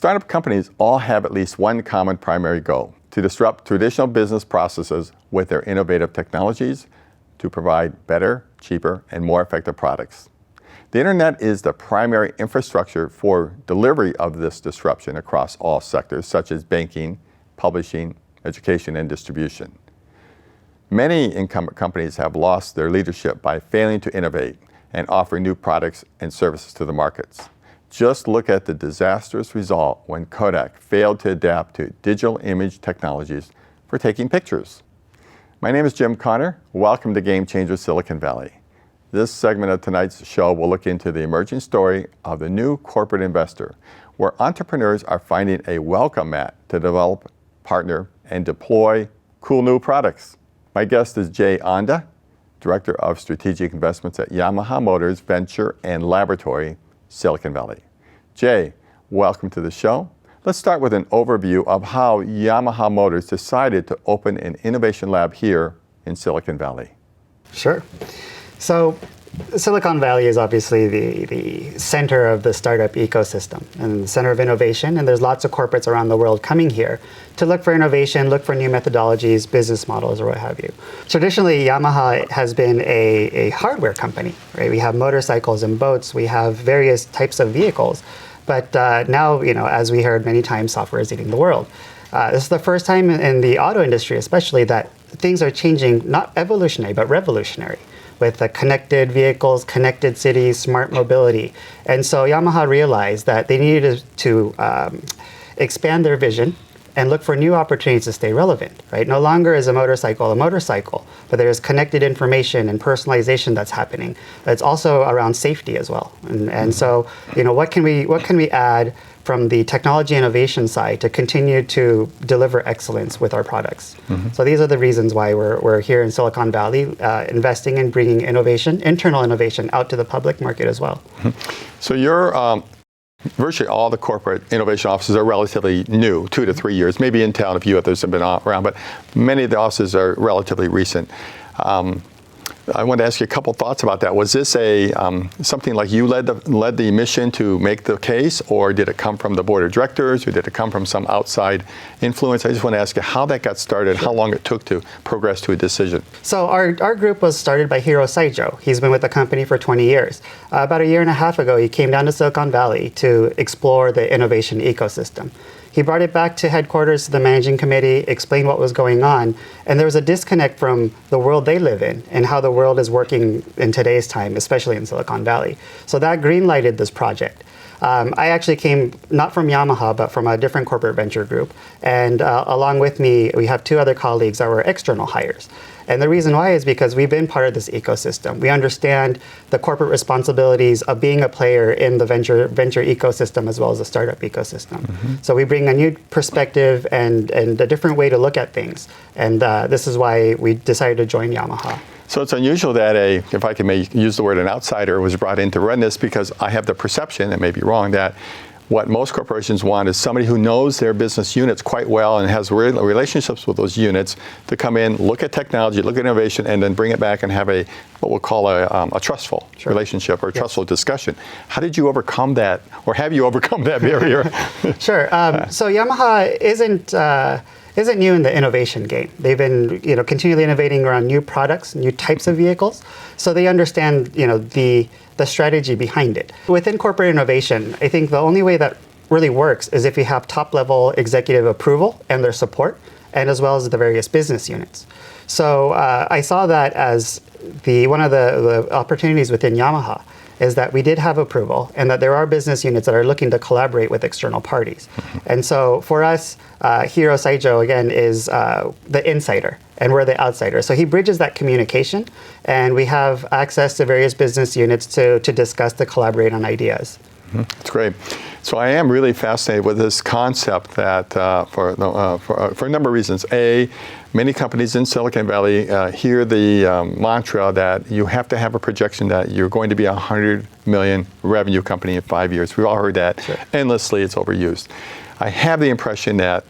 Startup companies all have at least one common primary goal: to disrupt traditional business processes with their innovative technologies to provide better, cheaper, and more effective products. The internet is the primary infrastructure for delivery of this disruption across all sectors, such as banking, publishing, education, and distribution. Many incumbent companies have lost their leadership by failing to innovate and offer new products and services to the markets. Just look at the disastrous result when Kodak failed to adapt to digital image technologies for taking pictures. My name is Jim Connor. Welcome to Game Changer Silicon Valley. This segment of tonight's show will look into the emerging story of the new corporate investor, where entrepreneurs are finding a welcome mat to develop, partner, and deploy cool new products. My guest is Jay Onda, Director of Strategic Investments at Yamaha Motors Venture and Laboratory, Silicon Valley. Jay, welcome to the show. Let's start with an overview of how Yamaha Motors decided to open an innovation lab here in Silicon Valley. Sure. So Silicon Valley is obviously the center of the startup ecosystem and the center of innovation, and there's lots of corporates around the world coming here to look for innovation, look for new methodologies, business models, or what have you. Traditionally, Yamaha has been a hardware company, right? We have motorcycles and boats, we have various types of vehicles, but now, as we heard many times, software is eating the world. This is the first time in the auto industry especially that things are changing, not evolutionary, but revolutionary, with connected vehicles, connected cities, smart mobility. And so Yamaha realized that they needed to expand their vision and look for new opportunities to stay relevant, right? No longer is a motorcycle, but there's connected information and personalization that's happening. It's also around safety as well. And so, what can we add from the technology innovation side to continue to deliver excellence with our products? Mm-hmm. So these are the reasons why we're here in Silicon Valley, investing in bringing innovation, internal innovation, out to the public market as well. Mm-hmm. So you're virtually all the corporate innovation offices are relatively new, 2 to 3 years, maybe Intel and a few others have been around, but many of the offices are relatively recent. I want to ask you a couple thoughts about that. Was this something like you led the mission to make the case, or did it come from the board of directors, or did it come from some outside influence? I just want to ask you how that got started, how long it took to progress to a decision. So our group was started by Hiro Saijo. He's been with the company for 20 years. About a year and a half ago, he came down to Silicon Valley to explore the innovation ecosystem. He brought it back to headquarters to the managing committee, explained what was going on, and there was a disconnect from the world they live in and how the world is working in today's time, especially in Silicon Valley. So that green-lighted this project. I actually came not from Yamaha, but from a different corporate venture group. And along with me, we have 2 other colleagues that were external hires. And the reason why is because we've been part of this ecosystem. We understand the corporate responsibilities of being a player in the venture ecosystem as well as the startup ecosystem. Mm-hmm. So we bring a new perspective and a different way to look at things. And this is why we decided to join Yamaha. So it's unusual that if I can use the word an outsider, was brought in to run this, because I have the perception, and may be wrong, that what most corporations want is somebody who knows their business units quite well and has relationships with those units to come in, look at technology, look at innovation, and then bring it back and have what we'll call a trustful relationship or a trustful discussion. How did you overcome that, or have you overcome that barrier? Sure. So Yamaha isn't new in the innovation game. They've been, continually innovating around new products, new types of vehicles. So they understand, the strategy behind it. Within corporate innovation, I think the only way that really works is if you have top-level executive approval and their support, and as well as the various business units. So I saw that as one of the opportunities within Yamaha, is that we did have approval and that there are business units that are looking to collaborate with external parties. And so for us, Hiro Saijo, again, is the insider and we're the outsider. So he bridges that communication, and we have access to various business units to discuss, to collaborate on ideas. That's great. So I am really fascinated with this concept that for a number of reasons. A, many companies in Silicon Valley hear the mantra that you have to have a projection that you're going to be a 100 million revenue company in 5 years. We've all heard that endlessly. It's overused. I have the impression that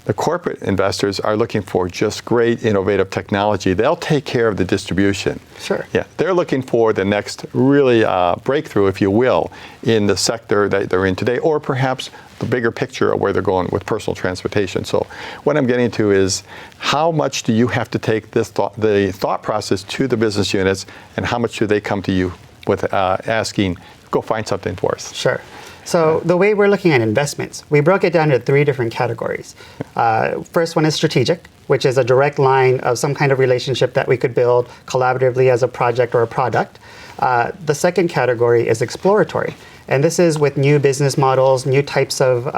The corporate investors are looking for just great, innovative technology. They'll take care of the distribution. Sure. Yeah, they're looking for the next really breakthrough, if you will, in the sector that they're in today, or perhaps the bigger picture of where they're going with personal transportation. So what I'm getting to is, how much do you have to take the thought process to the business units, and how much do they come to you with asking, go find something for us? Sure. So the way we're looking at investments, we broke it down into 3 different categories. First one is strategic, which is a direct line of some kind of relationship that we could build collaboratively as a project or a product. The second category is exploratory. And this is with new business models, new types of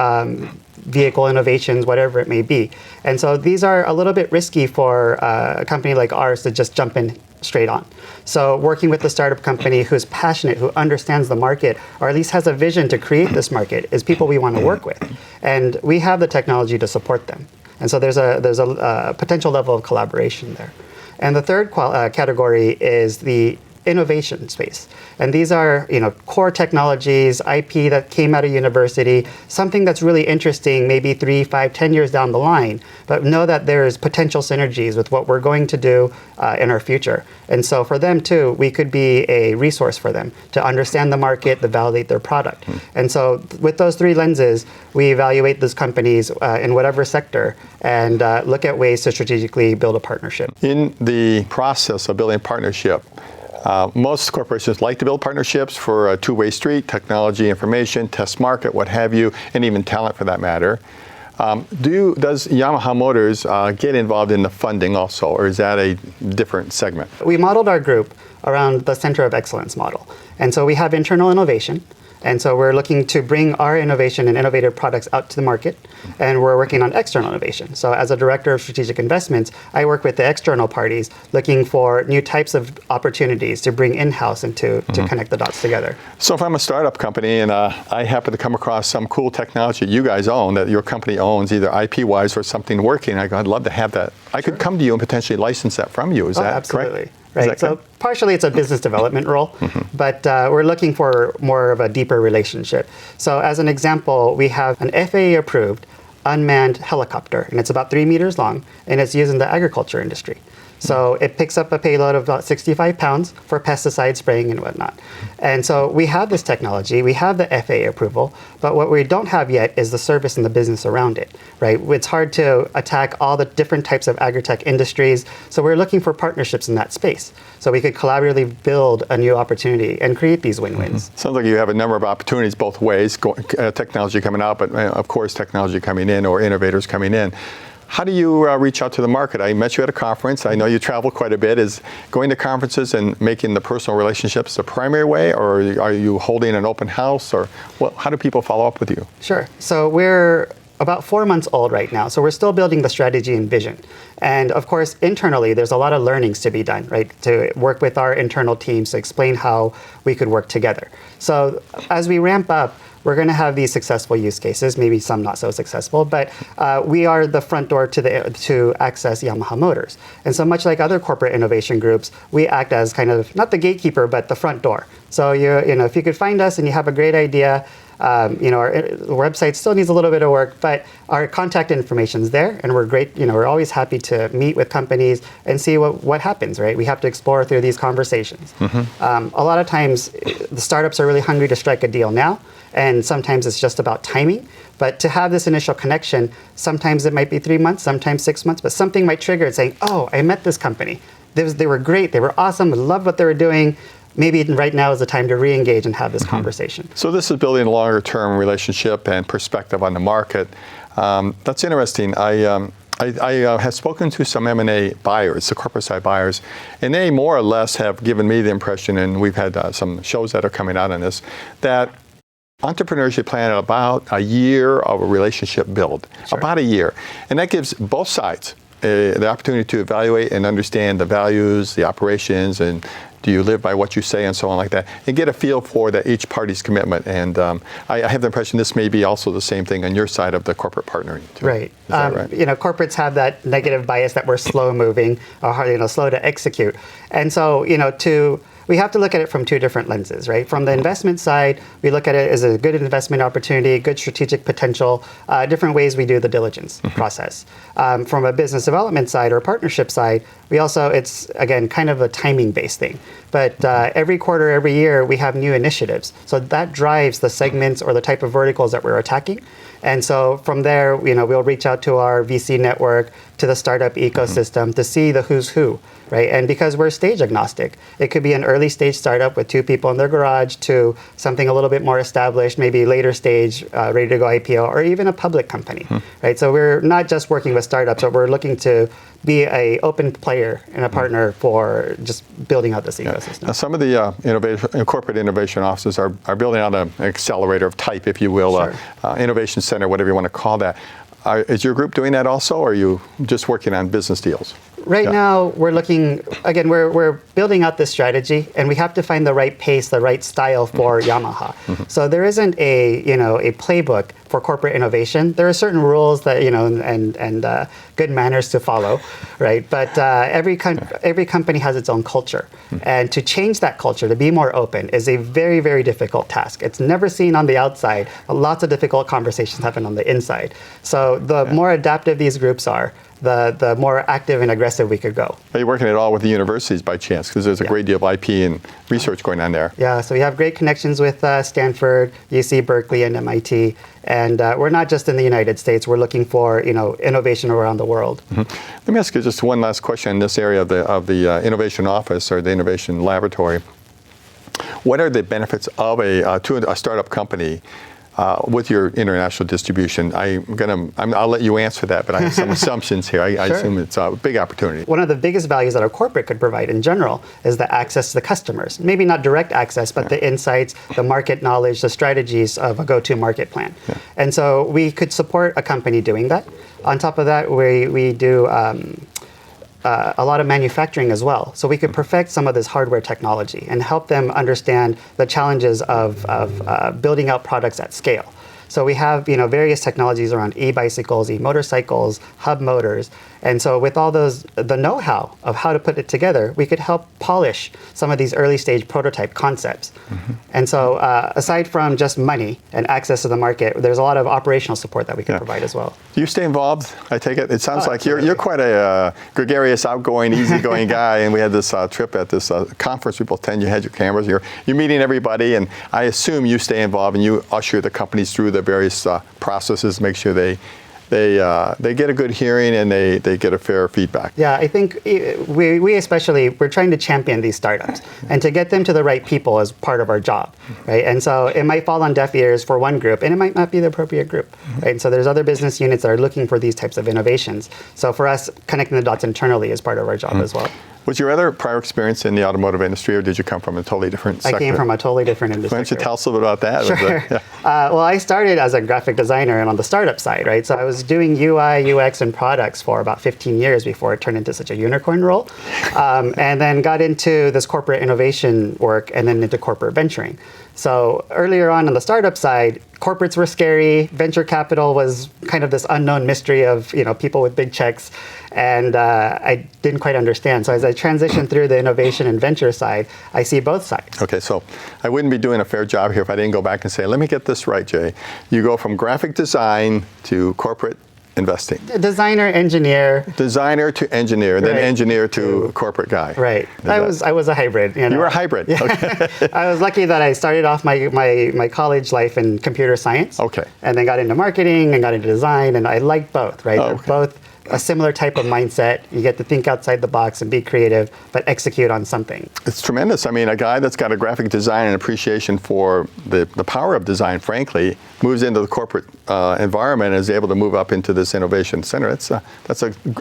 vehicle innovations, whatever it may be. And so these are a little bit risky for a company like ours to just jump in straight on. So working with the startup company who's passionate, who understands the market, or at least has a vision to create this market, is people we want to work with. And we have the technology to support them. And so there's a potential level of collaboration there. And the third category is the innovation space. And these are, core technologies, IP that came out of university, something that's really interesting, maybe 3, 5, 10 years down the line, but know that there's potential synergies with what we're going to do in our future. And so for them too, we could be a resource for them to understand the market, to validate their product. And so with those 3 lenses, we evaluate those companies in whatever sector and look at ways to strategically build a partnership. In the process of building a partnership, most corporations like to build partnerships for a two-way street, technology, information, test market, what have you, and even talent for that matter. Does Yamaha Motors get involved in the funding also, or is that a different segment? We modeled our group around the Center of Excellence model. And so we have internal innovation. And so we're looking to bring our innovation and innovative products out to the market, and we're working on external innovation. So as a director of strategic investments, I work with the external parties looking for new types of opportunities to bring in-house and to connect the dots together. So if I'm a startup company and I happen to come across some cool technology you guys own, that your company owns, either IP-wise or something working, I'd love to have that. I could come to you and potentially license that from you. Is that absolutely. correct? Right. So partially it's a business development role, but we're looking for more of a deeper relationship. So as an example, we have an FAA-approved unmanned helicopter, and it's about 3 meters long, and it's used in the agriculture industry. So it picks up a payload of about 65 pounds for pesticide spraying and whatnot. And so we have this technology, we have the FAA approval, but what we don't have yet is the service and the business around it, right? It's hard to attack all the different types of agri-tech industries, so we're looking for partnerships in that space. So we could collaboratively build a new opportunity and create these win-wins. Sounds like you have a number of opportunities both ways, technology coming out, but of course technology coming in or innovators coming in. How do you reach out to the market? I met you at a conference. I know you travel quite a bit. Is going to conferences and making the personal relationships the primary way, or are you holding an open house, or how do people follow up with you? Sure. So we're about 4 months old right now, so we're still building the strategy and vision. And of course, internally, there's a lot of learnings to be done, right? To work with our internal teams to explain how we could work together. So as we ramp up, we're going to have these successful use cases, maybe some not so successful, but we are the front door to access Yamaha Motors. And so much like other corporate innovation groups, we act as kind of, not the gatekeeper, but the front door. So if you could find us and you have a great idea, our website still needs a little bit of work, but our contact information is there, and we're great. We're always happy to meet with companies and see what happens. Right? We have to explore through these conversations. A lot of times, the startups are really hungry to strike a deal now, and sometimes it's just about timing. But to have this initial connection, sometimes it might be 3 months, sometimes 6 months, but something might trigger it, saying, "Oh, I met this company. They were great. They were awesome. I loved what they were doing. Maybe right now is the time to re-engage and have this conversation." So this is building a longer-term relationship and perspective on the market. That's interesting. I have spoken to some M&A buyers, the corporate side buyers, and they more or less have given me the impression, and we've had some shows that are coming out on this, that entrepreneurs should plan about a year of a relationship build, about a year. And that gives both sides the opportunity to evaluate and understand the values, the operations, and do you live by what you say, and so on like that, and get a feel for each party's commitment. And I have the impression this may be also the same thing on your side of the corporate partnering too. Right. Is that right? Corporates have that negative bias that we're slow moving, or slow to execute. And so, we have to look at it from two different lenses, right? From the investment side, we look at it as a good investment opportunity, good strategic potential, different ways we do the diligence process. From a business development side or partnership side, we also, it's again kind of a timing-based thing. But every quarter, every year, we have new initiatives. So that drives the segments or the type of verticals that we're attacking. And so from there, we'll reach out to our VC network, to the startup ecosystem to see the who's who, right? And because we're stage agnostic, it could be an early stage startup with two people in their garage to something a little bit more established, maybe later stage, ready to go IPO, or even a public company, right? So we're not just working with startups, but we're looking to be an open player and a partner for just building out this ecosystem. Now, some of the corporate innovation offices are building out an accelerator of type, if you will, Sure. Innovation center, whatever you want to call that. Is your group doing that also, or are you just working on business deals? Right now, we're looking, again, we're building out this strategy, and we have to find the right pace, the right style for Yamaha. So there isn't a playbook for corporate innovation. There are certain rules that, and good manners to follow, right? But every company has its own culture. And to change that culture, to be more open, is a very, very difficult task. It's never seen on the outside. Lots of difficult conversations happen on the inside. So the more adaptive these groups are, the more active and aggressive we could go. Are you working at all with the universities by chance? Because there's a great deal of IP and research going on there. Yeah, so we have great connections with Stanford, UC Berkeley, and MIT. And we're not just in the United States. We're looking for innovation around the world. Let me ask you just one last question in this area of the innovation office or the innovation laboratory. What are the benefits of to a startup company with your international distribution? I'll let you answer that, but I have some assumptions here. I Sure. assume it's a big opportunity. One of the biggest values that a corporate could provide in general is the access to the customers. Maybe not direct access, but the insights, the market knowledge, the strategies of a go-to market plan. Yeah. And so we could support a company doing that. On top of that, we do a lot of manufacturing as well. So we could perfect some of this hardware technology and help them understand the challenges of building out products at scale. So we have various technologies around e-bicycles, e-motorcycles, hub motors. And so with all the know-how of how to put it together, we could help polish some of these early stage prototype concepts. And so aside from just money and access to the market, there's a lot of operational support that we can provide as well. Do you stay involved? I take it. It sounds like absolutely. you're quite a gregarious, outgoing, easygoing guy. And we had this trip at this conference we both attend. You had your cameras. You're meeting everybody, and I assume you stay involved and you usher the companies through the various processes, make sure they get a good hearing and they get a fair feedback. Yeah, I think we especially, we're trying to champion these startups and to get them to the right people as part of our job, right? And so it might fall on deaf ears for one group and it might not be the appropriate group, right? And so there's other business units that are looking for these types of innovations. So for us, connecting the dots internally is part of our job as well. Was your other prior experience in the automotive industry, or did you come from a totally different sector? I came from a totally different industry. Why don't you tell us a little bit about that? Sure. Well, I started as a graphic designer and on the startup side, right? So I was doing UI, UX, and products for about 15 years before it turned into such a unicorn role. And then got into this corporate innovation work and then into corporate venturing. So earlier on the startup side, corporates were scary. Venture capital was kind of this unknown mystery of people with big checks, and I didn't quite understand. So as I transitioned through the innovation and venture side, I see both sides. Okay, so I wouldn't be doing a fair job here if I didn't go back and say, let me get this right, Jay. You go from graphic design to corporate investing. Designer, engineer. Designer to engineer, then Right. engineer to corporate guy. Right. I was a hybrid. You were a hybrid. Yeah. Okay. I was lucky that I started off my college life in computer science. Okay. And then got into marketing and got into design, and I liked both, right? Oh, They're okay. both a similar type of mindset. You get to think outside the box and be creative, but execute on something. It's tremendous. I mean, a guy that's got a graphic design and appreciation for the power of design, frankly, moves into the corporate environment and is able to move up into this innovation center.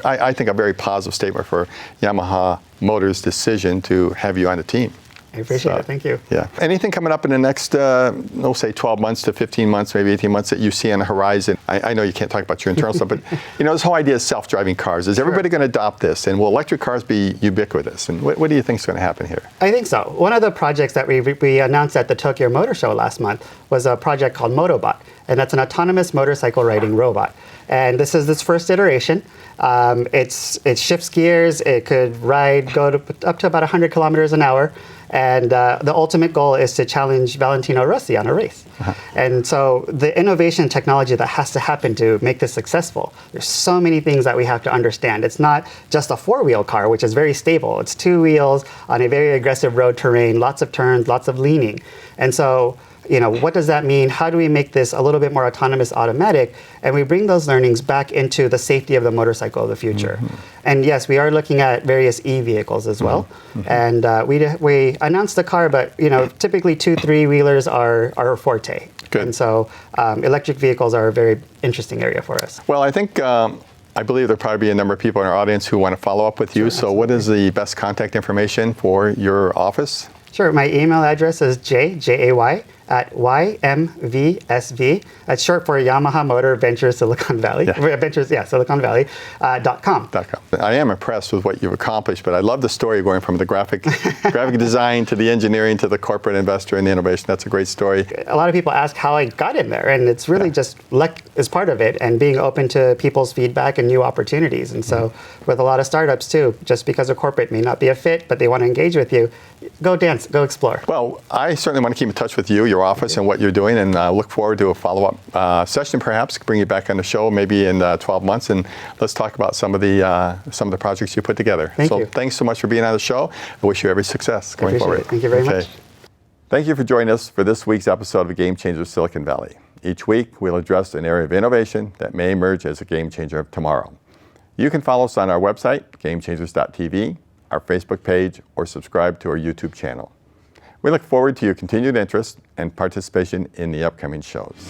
I think, a very positive statement for Yamaha Motors' decision to have you on the team. I appreciate it. Thank you. Yeah. Anything coming up in the next, say 12 months to 15 months, maybe 18 months that you see on the horizon? I know you can't talk about your internal stuff, but this whole idea of self-driving cars. Is everybody going to adopt this? And will electric cars be ubiquitous? And what do you think is going to happen here? I think so. One of the projects that we announced at the Tokyo Motor Show last month was a project called Motobot, and that's an autonomous motorcycle riding robot. And this is its first iteration. It shifts gears. It could go up to about 100 kilometers an hour. And the ultimate goal is to challenge Valentino Rossi on a race. And so the innovation technology that has to happen to make this successful, there's so many things that we have to understand. It's not just a four-wheel car, which is very stable. It's two wheels on a very aggressive road terrain, lots of turns, lots of leaning. And so, what does that mean? How do we make this a little bit more autonomous, automatic? And we bring those learnings back into the safety of the motorcycle of the future. And yes, we are looking at various e-vehicles as well. And we announced the car, but typically 2-3-wheelers are our forte. Good. And so electric vehicles are a very interesting area for us. Well, I think I believe there'll probably be a number of people in our audience who want to follow up with you. Sure, so what is the best contact information for your office? Sure. My email address is jay at ymvsv. That's short for Yamaha Motor Ventures Silicon Valley. Silicon Valley .com. I am impressed with what you've accomplished, but I love the story going from the graphic design to the engineering to the corporate investor and the innovation. That's a great story. A lot of people ask how I got in there, and it's really just luck is part of it, and being open to people's feedback and new opportunities. And so with a lot of startups too, just because a corporate may not be a fit, but they want to engage with you, go dance, go explore. Well, I certainly want to keep in touch with you, your office, and what you're doing, and look forward to a follow-up session, perhaps bring you back on the show maybe in 12 months, and let's talk about some of the projects you put together. Thank you. Thanks so much for being on the show. I wish you every success going forward. Thank you very much. Thank you for joining us for this week's episode of Game Changer Silicon Valley. Each week, we'll address an area of innovation that may emerge as a game changer of tomorrow. You can follow us on our website, gamechangers.tv, our Facebook page, or subscribe to our YouTube channel. We look forward to your continued interest and participation in the upcoming shows.